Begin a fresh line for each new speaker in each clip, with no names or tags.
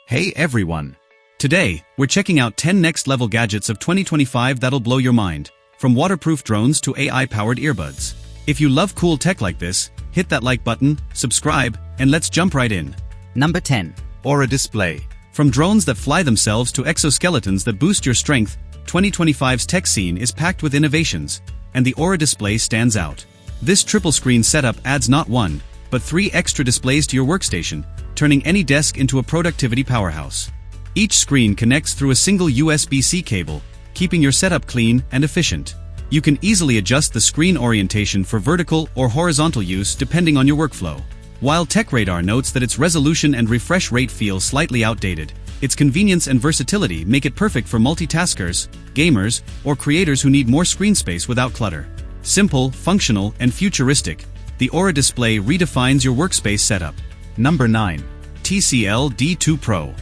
Hey everyone! Today, we're checking out 10 next-level gadgets of 2025 that'll blow your mind, from waterproof drones to AI-powered earbuds. If you love cool tech like this, hit that like button, subscribe, and let's jump right in.
Number 10.
Aura Display. From drones that fly themselves to exoskeletons that boost your strength, 2025's tech scene is packed with innovations, and the Aura Display stands out. This triple-screen setup adds not one, but 3 extra displays to your workstation, turning any desk into a productivity powerhouse. Each screen connects through a single USB-C cable, keeping your setup clean and efficient. You can easily adjust the screen orientation for vertical or horizontal use depending on your workflow. While TechRadar notes that its resolution and refresh rate feel slightly outdated, its convenience and versatility make it perfect for multitaskers, gamers, or creators who need more screen space without clutter. Simple, functional, and futuristic, the Aura Display redefines your workspace setup. Number 9. TCL D2 Pro.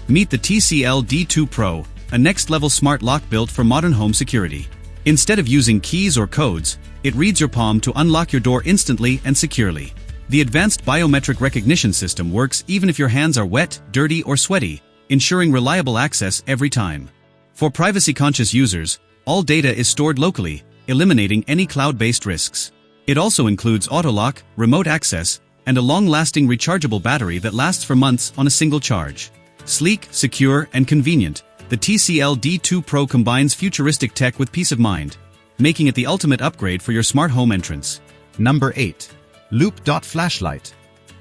Meet the TCL D2 Pro, a next-level smart lock built for modern home security. Instead of using keys or codes, it reads your palm to unlock your door instantly and securely. The advanced biometric recognition system works even if your hands are wet, dirty, or sweaty, ensuring reliable access every time. For privacy-conscious users, all data is stored locally, eliminating any cloud-based risks. It also includes auto-lock, remote access, and a long-lasting rechargeable battery that lasts for months on a single charge. Sleek, secure, and convenient, the TCL D2 Pro combines futuristic tech with peace of mind, making it the ultimate upgrade for your smart home entrance.
Number 8. Loop Dot Flashlight.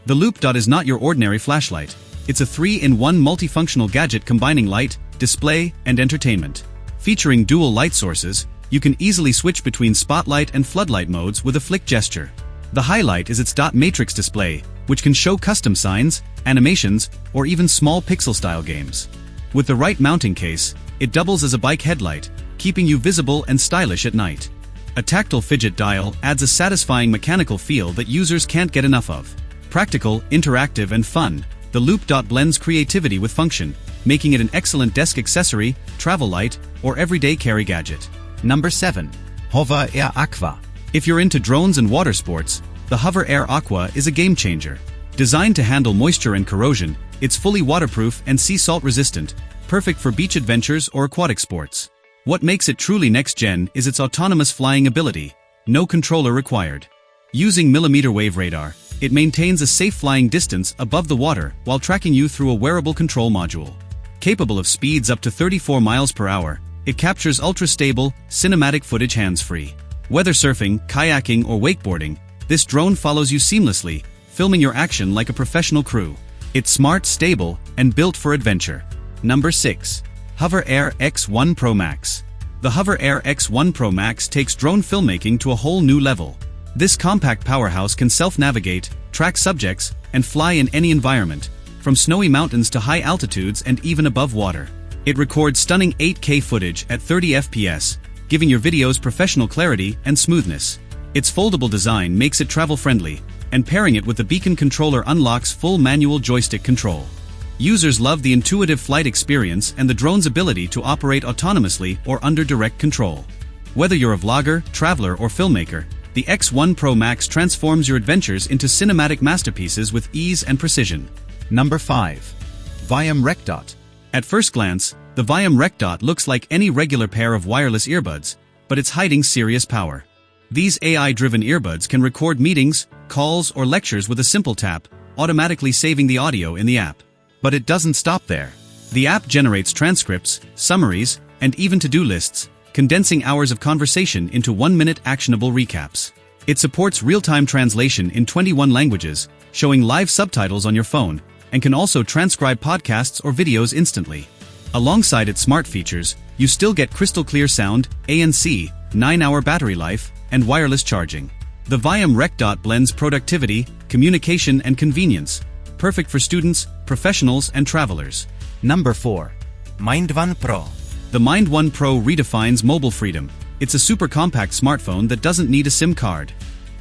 The Loop Dot is not your ordinary flashlight. It's a 3-in-1 multifunctional gadget combining light, display, and entertainment. Featuring dual light sources, you can easily switch between spotlight and floodlight modes with a flick gesture. The highlight is its dot matrix display, which can show custom signs, animations, or even small pixel-style games. With the right mounting case, it doubles as a bike headlight, keeping you visible and stylish at night. A tactile fidget dial adds a satisfying mechanical feel that users can't get enough of. Practical, interactive, and fun, the Loop Dot blends creativity with function, making it an excellent desk accessory, travel light, or everyday carry gadget.
Number 7. Hover Air Aqua.
If you're into drones and water sports, the Hover Air Aqua is a game-changer. Designed to handle moisture and corrosion, it's fully waterproof and sea salt resistant, perfect for beach adventures or aquatic sports. What makes it truly next-gen is its autonomous flying ability, no controller required. Using millimeter wave radar, it maintains a safe flying distance above the water while tracking you through a wearable control module. Capable of speeds up to 34 miles per hour, it captures ultra-stable, cinematic footage hands-free. Whether surfing, kayaking, or wakeboarding, this drone follows you seamlessly, filming your action like a professional crew. It's smart, stable, and built for adventure. Number 6. Hover Air X1 Pro Max. The Hover Air X1 Pro Max takes drone filmmaking to a whole new level. This compact powerhouse can self-navigate, track subjects, and fly in any environment, from snowy mountains to high altitudes and even above water. It records stunning 8K footage at 30 FPS, giving your videos professional clarity and smoothness. Its foldable design makes it travel-friendly, and pairing it with the beacon controller unlocks full manual joystick control. Users love the intuitive flight experience and the drone's ability to operate autonomously or under direct control. Whether you're a vlogger, traveler, or filmmaker, the X1 Pro Max transforms your adventures into cinematic masterpieces with ease and precision.
Number 5. Viom RecDot.
At first glance, the Viom RecDot looks like any regular pair of wireless earbuds, but it's hiding serious power. These AI-driven earbuds can record meetings, calls, or lectures with a simple tap, automatically saving the audio in the app. But it doesn't stop there. The app generates transcripts, summaries, and even to-do lists, condensing hours of conversation into 1-minute actionable recaps. It supports real-time translation in 21 languages, showing live subtitles on your phone, and can also transcribe podcasts or videos instantly. Alongside its smart features, you still get crystal clear sound, ANC, 9-hour battery life, and wireless charging. The Viom RecDot blends productivity, communication, and convenience, perfect for students, professionals, and travelers.
Number 4. MindOne Pro.
The MindOne Pro redefines mobile freedom. It's a super compact smartphone that doesn't need a SIM card.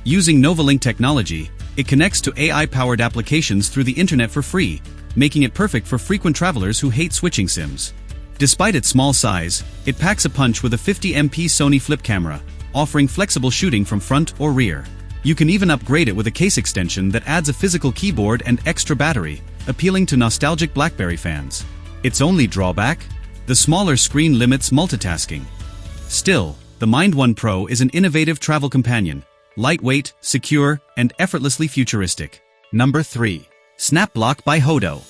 Using Novalink technology, it connects to AI-powered applications through the internet for free, making it perfect for frequent travelers who hate switching SIMs. Despite its small size, it packs a punch with a 50MP Sony flip camera, offering flexible shooting from front or rear. You can even upgrade it with a case extension that adds a physical keyboard and extra battery, appealing to nostalgic BlackBerry fans. Its only drawback? The smaller screen limits multitasking. Still, the MindOne Pro is an innovative travel companion, lightweight, secure, and effortlessly futuristic.
Number 3.
SnapBlock by Hodo.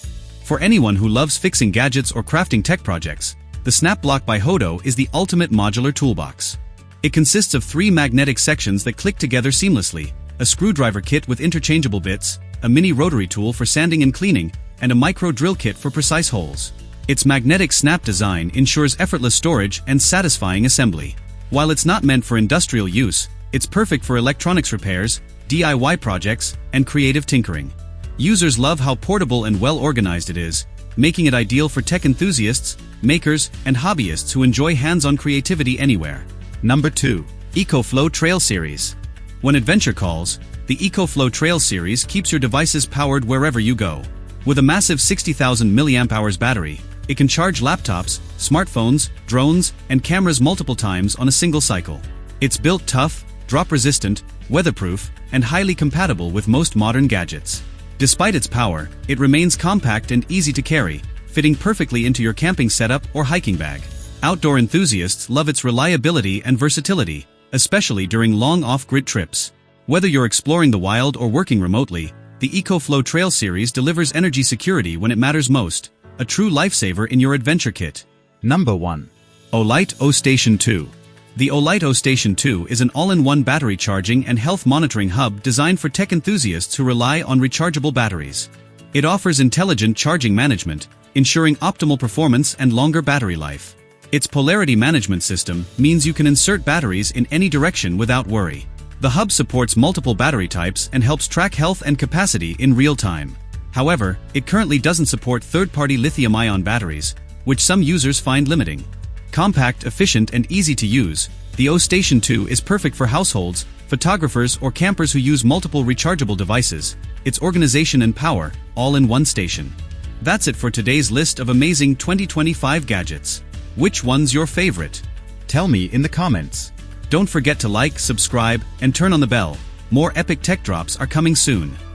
For anyone who loves fixing gadgets or crafting tech projects, the SnapBlock by Hodo is the ultimate modular toolbox. It consists of 3 magnetic sections that click together seamlessly, a screwdriver kit with interchangeable bits, a mini rotary tool for sanding and cleaning, and a micro drill kit for precise holes. Its magnetic snap design ensures effortless storage and satisfying assembly. While it's not meant for industrial use, it's perfect for electronics repairs, DIY projects, and creative tinkering. Users love how portable and well-organized it is, making it ideal for tech enthusiasts, makers, and hobbyists who enjoy hands-on creativity anywhere.
Number 2.
EcoFlow Trail Series. When adventure calls, the EcoFlow Trail Series keeps your devices powered wherever you go. With a massive 60,000 mAh battery, it can charge laptops, smartphones, drones, and cameras multiple times on a single cycle. It's built tough, drop-resistant, weatherproof, and highly compatible with most modern gadgets. Despite its power, it remains compact and easy to carry, fitting perfectly into your camping setup or hiking bag. Outdoor enthusiasts love its reliability and versatility, especially during long off-grid trips. Whether you're exploring the wild or working remotely, the EcoFlow Trail Series delivers energy security when it matters most, a true lifesaver in your adventure kit.
Number 1.
Olight O-Station 2. The Olight O-Station 2 is an all-in-one battery charging and health monitoring hub designed for tech enthusiasts who rely on rechargeable batteries. It offers intelligent charging management, ensuring optimal performance and longer battery life. Its polarity management system means you can insert batteries in any direction without worry. The hub supports multiple battery types and helps track health and capacity in real time. However, it currently doesn't support third-party lithium-ion batteries, which some users find limiting. Compact, efficient, and easy to use, the O-Station 2 is perfect for households, photographers, or campers who use multiple rechargeable devices. Its organization and power, all in one station. That's it for today's list of amazing 2025 gadgets. Which one's your favorite?
Tell me in the comments.
Don't forget to like, subscribe, and turn on the bell. More epic tech drops are coming soon.